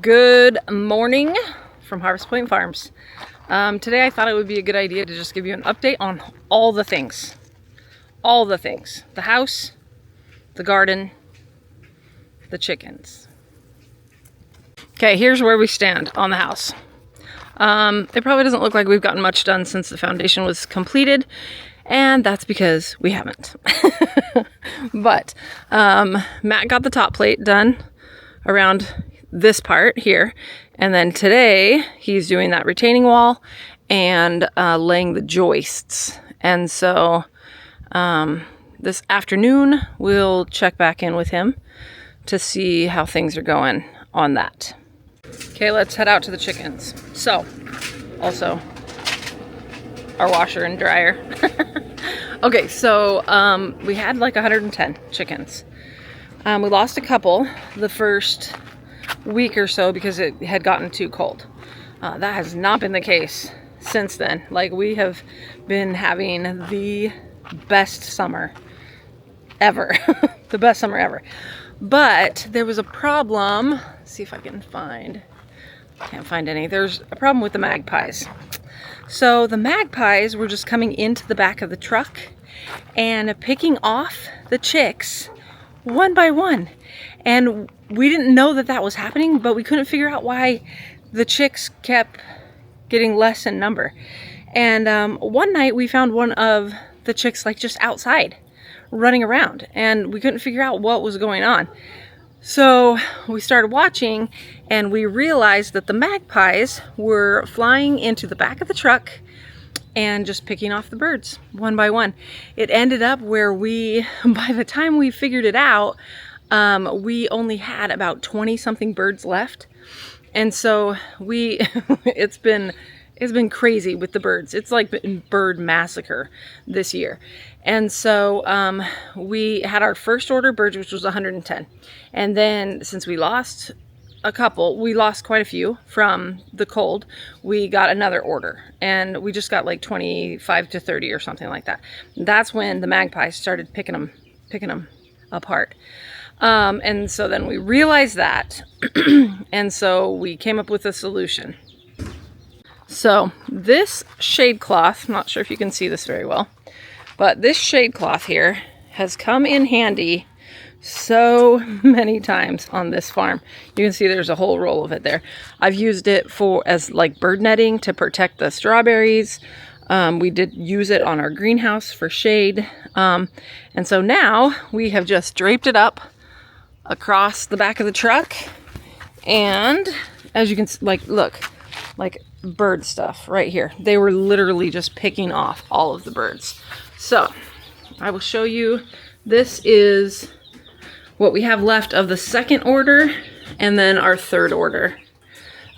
Good morning from Harvest Point Farms. Today I thought it would be a good idea to just give you an update on all the things. The house, the garden, the chickens. Okay, here's where we stand on the house. It probably doesn't look like we've gotten much done since the foundation was completed, and that's because we haven't. But Matt got the top plate done around this part here, and then today he's doing that retaining wall and laying the joists. And so this afternoon we'll check back in with him to see how things are going on that. Okay, let's head out to the chickens. So, also our washer and dryer. Okay, so we had like 110 chickens. We lost a couple the first week or so because it had gotten too cold. That has not been the case since then. Like, we have been having the best summer ever. The best summer ever. But there was a problem. Let's see if I can find. Can't find any. There's a problem with the magpies. So the magpies were just coming into the back of the truck and picking off the chicks one by one. And we didn't know that that was happening, but we couldn't figure out why the chicks kept getting less in number. And one night we found one of the chicks like just outside running around, and we couldn't figure out what was going on. So we started watching, and we realized that the magpies were flying into the back of the truck and just picking off the birds one by one. It ended up where by the time we figured it out, we only had about 20 something birds left. And so it's been crazy with the birds. It's like been bird massacre this year. And so we had our first order of birds, which was 110. And then since we lost a couple, we lost quite a few from the cold, we got another order, and we just got like 25 to 30 or something like that. That's when the magpies started picking them apart. And so then we realized that, and so we came up with a solution. So this shade cloth, I'm not sure if you can see this very well, but this shade cloth here has come in handy so many times on this farm. You can see there's a whole roll of it there. I've used it as like bird netting to protect the strawberries. We did use it on our greenhouse for shade. And so now we have just draped it up across the back of the truck. And as you can see, look, bird stuff right here. They were literally just picking off all of the birds. So I will show you. This is what we have left of the second order, and then our third order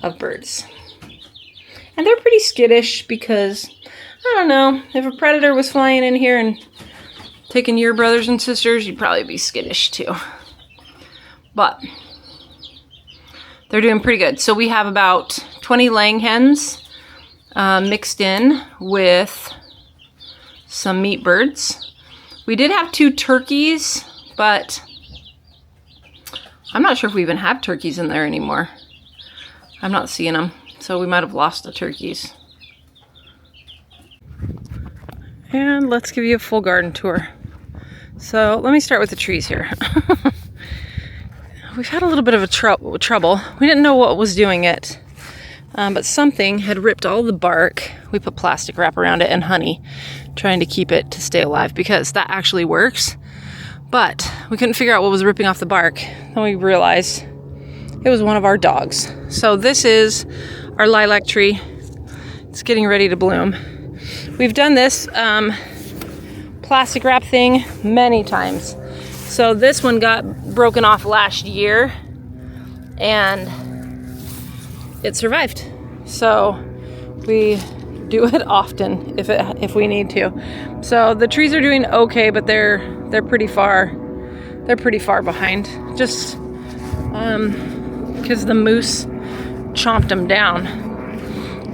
of birds. And they're pretty skittish because, I don't know, if a predator was flying in here and taking your brothers and sisters, you'd probably be skittish too. But they're doing pretty good. So we have about 20 laying hens mixed in with some meat birds. We did have 2 turkeys, but I'm not sure if we even have turkeys in there anymore. I'm not seeing them, so we might have lost the turkeys. And let's give you a full garden tour. So let me start with the trees here. We've had a little bit of a trouble. We didn't know what was doing it, but something had ripped all the bark. We put plastic wrap around it and honey, trying to keep it to stay alive, because that actually works. But we couldn't figure out what was ripping off the bark. Then we realized it was one of our dogs. So this is our lilac tree. It's getting ready to bloom. We've done this plastic wrap thing many times. So this one got broken off last year, and it survived. So we do it often if we need to. So the trees are doing okay, but they're pretty far behind, just because the moose chomped them down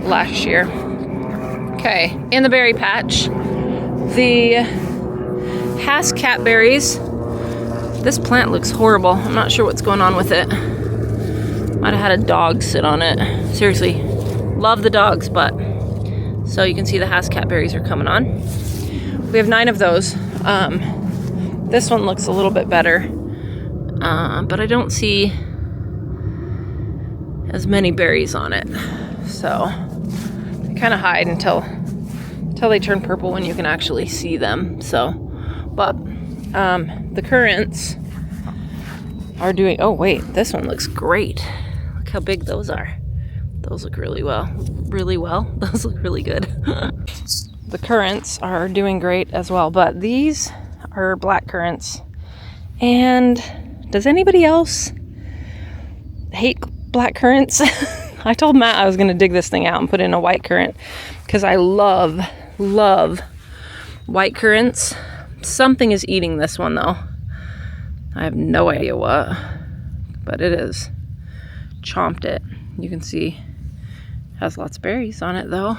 last year. Okay, in the berry patch, the Hass catberries. This plant looks horrible. I'm not sure what's going on with it. Might have had a dog sit on it. Seriously, love the dogs, but so you can see the Hascat berries are coming on. We have 9 of those. This one looks a little bit better, but I don't see as many berries on it. So they kind of hide until they turn purple when you can actually see them. So, but the currants are doing, oh wait, this one looks great. Look how big those are. Those look really well. Those look really good. The currants are doing great as well, but these are black currants. And does anybody else hate black currants? I told Matt I was going to dig this thing out and put in a white currant because I love white currants. Something is eating this one though. I have no idea what, but it is. Chomped it. You can see it has lots of berries on it though.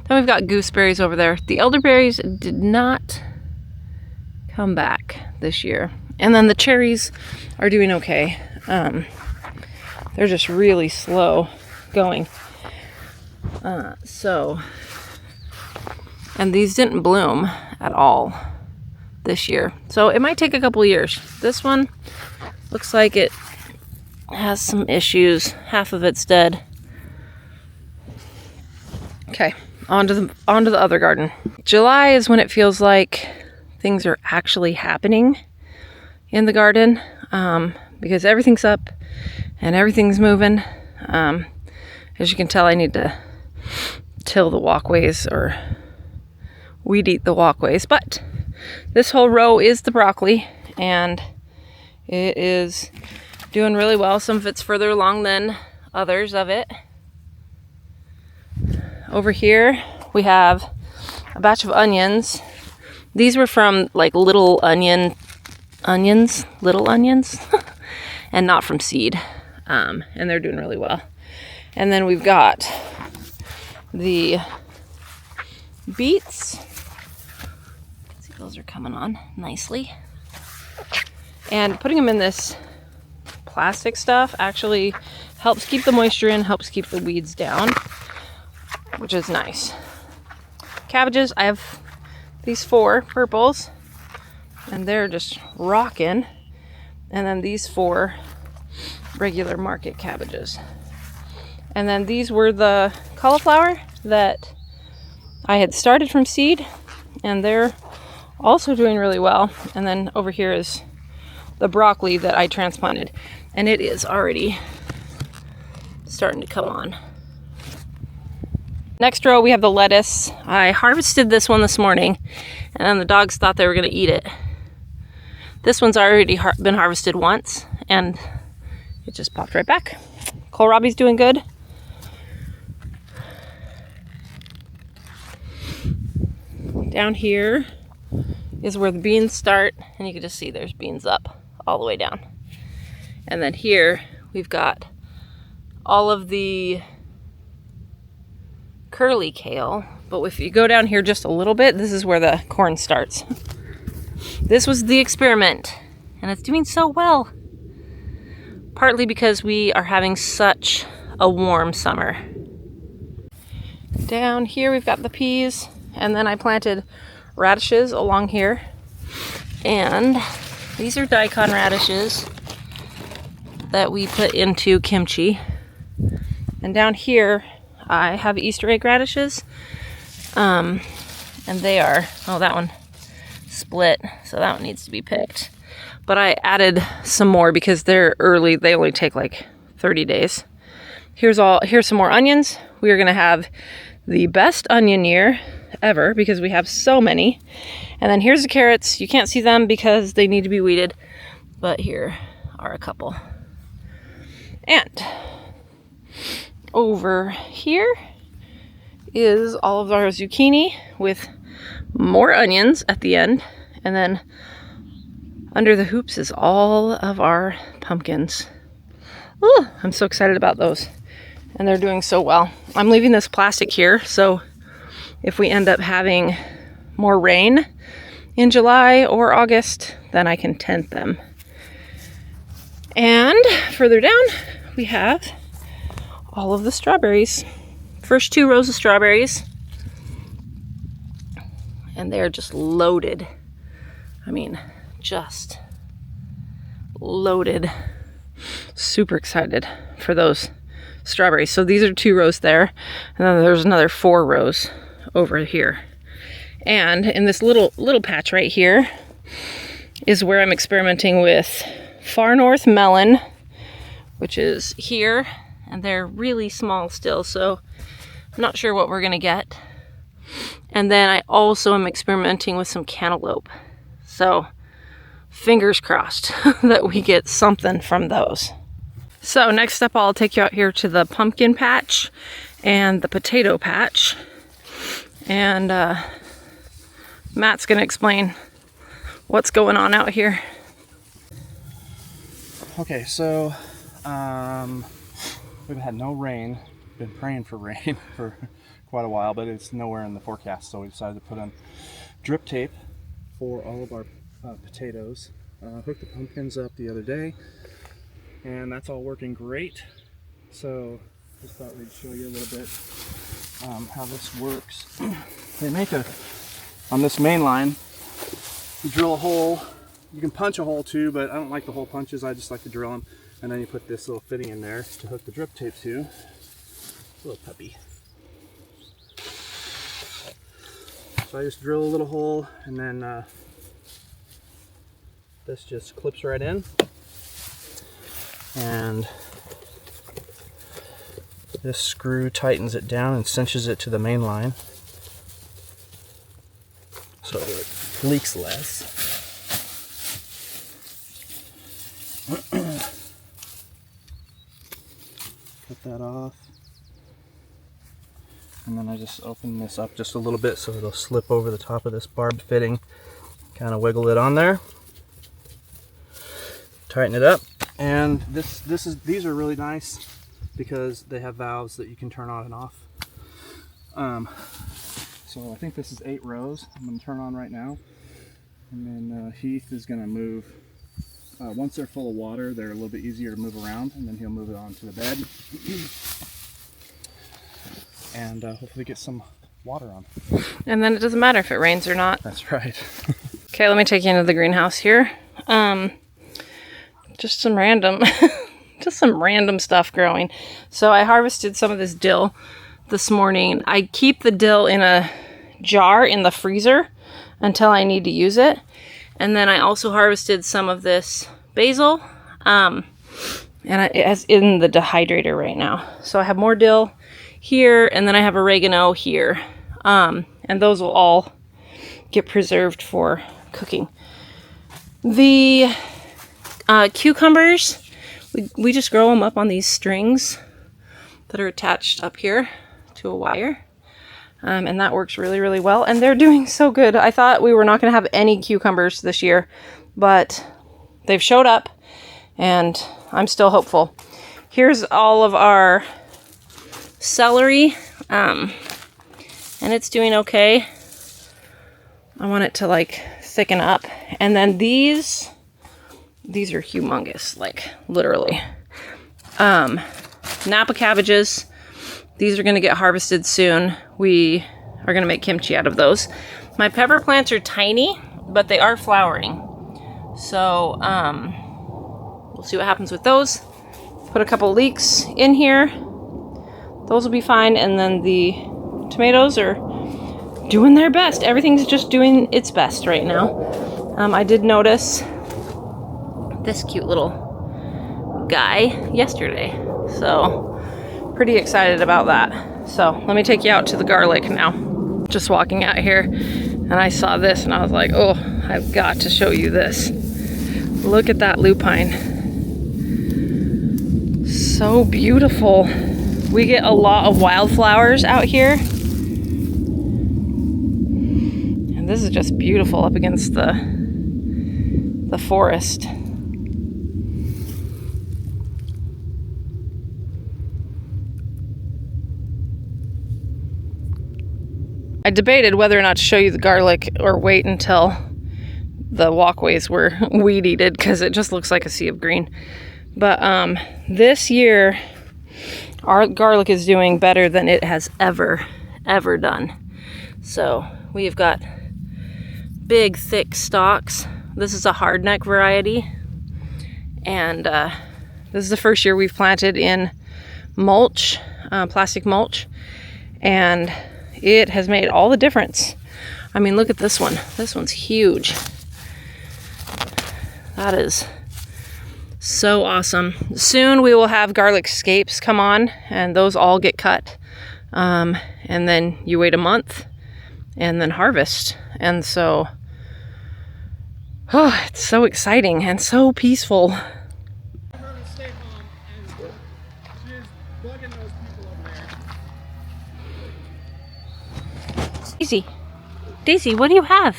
Then we've got gooseberries over there. The elderberries did not come back this year. And then the cherries are doing okay. They're just really slow going. And these didn't bloom at all this year. So it might take a couple of years. This one looks like it has some issues. Half of it's dead. Okay, on to the other garden. July is when it feels like things are actually happening in the garden, because everything's up and everything's moving. As you can tell, I need to till the walkways or weed eat the walkways, but this whole row is the broccoli and it is doing really well. Some of it's further along than others of it. Over here we have a batch of onions. These were from like little onions, and not from seed. And they're doing really well. And then we've got the beets. See, those are coming on nicely. And putting them in this plastic stuff actually helps keep the moisture in, helps keep the weeds down, which is nice. Cabbages, I have these 4 purples, and they're just rocking. And then these 4 regular market cabbages. And then these were the cauliflower that I had started from seed, and they're also doing really well. And then over here is the broccoli that I transplanted, and it is already starting to come on. Next row we have the lettuce. I harvested this one this morning, and then the dogs thought they were going to eat it. This one's already been harvested once, and it just popped right back. Kohlrabi's doing good. Down here is where the beans start, and you can just see there's beans up all the way down. And then here we've got all of the curly kale, but if you go down here just a little bit, this is where the corn starts. This was the experiment, and it's doing so well. Partly because we are having such a warm summer. Down here we've got the peas, and then I planted radishes along here. And these are daikon radishes that we put into kimchi. And down here I have Easter egg radishes. And they are, oh, that one split, so that one needs to be picked. But I added some more because they're early. They only take like 30 days. Here's some more onions. We are gonna have the best onion year ever because we have so many. And then here's the carrots. You can't see them because they need to be weeded, but here are a couple. And over here is all of our zucchini with more onions at the end. And then under the hoops is all of our pumpkins. Ooh, I'm so excited about those. And they're doing so well. I'm leaving this plastic here, so if we end up having more rain in July or August, then I can tent them. And further down, we have all of the strawberries. First 2 rows of strawberries. And they're just loaded. I mean, just loaded. Super excited for those strawberries. So these are 2 rows there, and then there's another 4 rows over here. And in this little patch right here is where I'm experimenting with Far North melon, which is here, and they're really small still, so I'm not sure what we're gonna get. And then I also am experimenting with some cantaloupe. So fingers crossed that we get something from those. So next up, I'll take you out here to the pumpkin patch and the potato patch. And Matt's gonna explain what's going on out here. Okay, so we've had no rain. Been praying for rain for quite a while, but it's nowhere in the forecast, so we decided to put on drip tape for all of our potatoes. Hooked the pumpkins up the other day, and that's all working great. So just thought we'd show you a little bit how this works. They make on this main line, you drill a hole. You can punch a hole too, but I don't like the hole punches. I just like to drill them, and then you put this little fitting in there to hook the drip tape to. Little puppy. So I just drill a little hole, and then this just clips right in, and this screw tightens it down and cinches it to the main line so it leaks less. Cut that off. And then I just open this up just a little bit so it'll slip over the top of this barbed fitting. Kind of wiggle it on there. Tighten it up. And these are really nice because they have valves that you can turn on and off. So I think this is 8 rows. I'm going to turn on right now. And then Heath is going to move. Once they're full of water, they're a little bit easier to move around, and then he'll move it onto the bed. And hopefully get some water on. And then it doesn't matter if it rains or not. That's right. Okay, let me take you into the greenhouse here. Just some random stuff growing. So I harvested some of this dill this morning. I keep the dill in a jar in the freezer until I need to use it. And then I also harvested some of this basil. And it's in the dehydrator right now. So I have more dill here, and then I have oregano here. And those will all get preserved for cooking. The cucumbers, we just grow them up on these strings that are attached up here to a wire. And that works really, really well. And they're doing so good. I thought we were not going to have any cucumbers this year, but they've showed up, and I'm still hopeful. Here's all of our celery, and it's doing okay. I want it to like thicken up. And then these are humongous, like literally. Napa cabbages, these are going to get harvested soon. We are going to make kimchi out of those. My pepper plants are tiny, but they are flowering. So we'll see what happens with those. Put a couple leeks in here. Those will be fine. And then the tomatoes are doing their best. Everything's just doing its best right now. I did notice this cute little guy yesterday. So pretty excited about that. So let me take you out to the garlic now. Just walking out here, and I saw this and I was like, oh, I've got to show you this. Look at that lupine. So beautiful. We get a lot of wildflowers out here. And this is just beautiful up against the forest. I debated whether or not to show you the garlic or wait until the walkways were weed-eated, because it just looks like a sea of green. But this year, our garlic is doing better than it has ever done. So we've got big, thick stalks. This is a hardneck variety. And this is the first year we've planted in mulch, plastic mulch. And it has made all the difference. I mean, look at this one. This one's huge. That is so awesome. Soon we will have garlic scapes come on, and those all get cut. And then you wait a month and then harvest. And so, oh, it's so exciting and so peaceful. Daisy, Daisy, what do you have?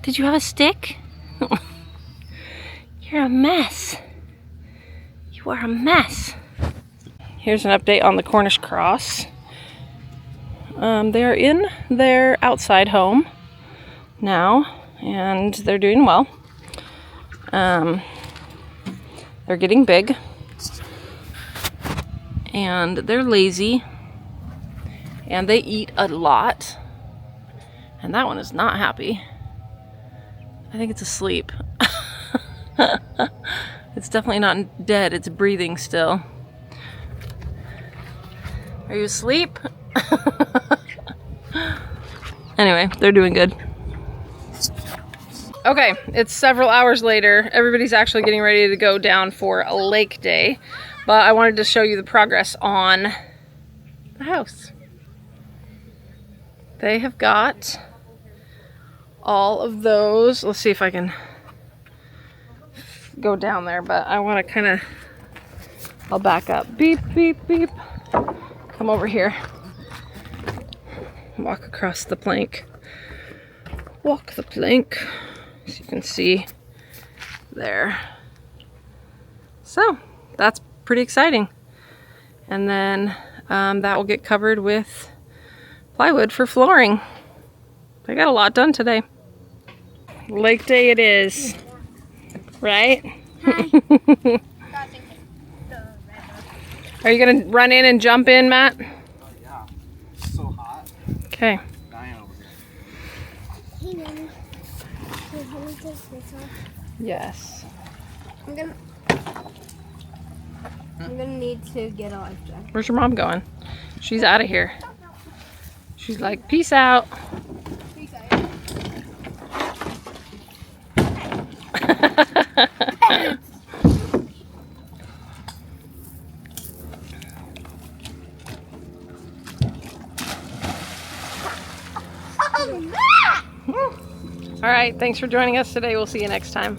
Did you have a stick? You're a mess. You are a mess. Here's an update on the Cornish cross. They are in their outside home now, and they're doing well. They're getting big, and they're lazy, and they eat a lot. And that one is not happy. I think it's asleep. It's definitely not dead, it's breathing still. Are you asleep? Anyway, they're doing good. Okay, it's several hours later. Everybody's actually getting ready to go down for a lake day. But I wanted to show you the progress on the house. They have got all of those. Let's see if I can go down there, but I want to kind of, I'll back up. Beep, beep, beep. Come over here. Walk across the plank. Walk the plank. As you can see there. So that's pretty exciting. And then that will get covered with plywood for flooring. I got a lot done today. Lake day it is. Right? Are you gonna run in and jump in, Matt? Yeah. It's so hot. Okay. Dying over here. Hey, Mama. Can you take this off? Yes. I'm gonna need to get a life jacket. Where's your mom going? She's out of here. She's like, peace out. Peace out. All right, thanks for joining us today. We'll see you next time.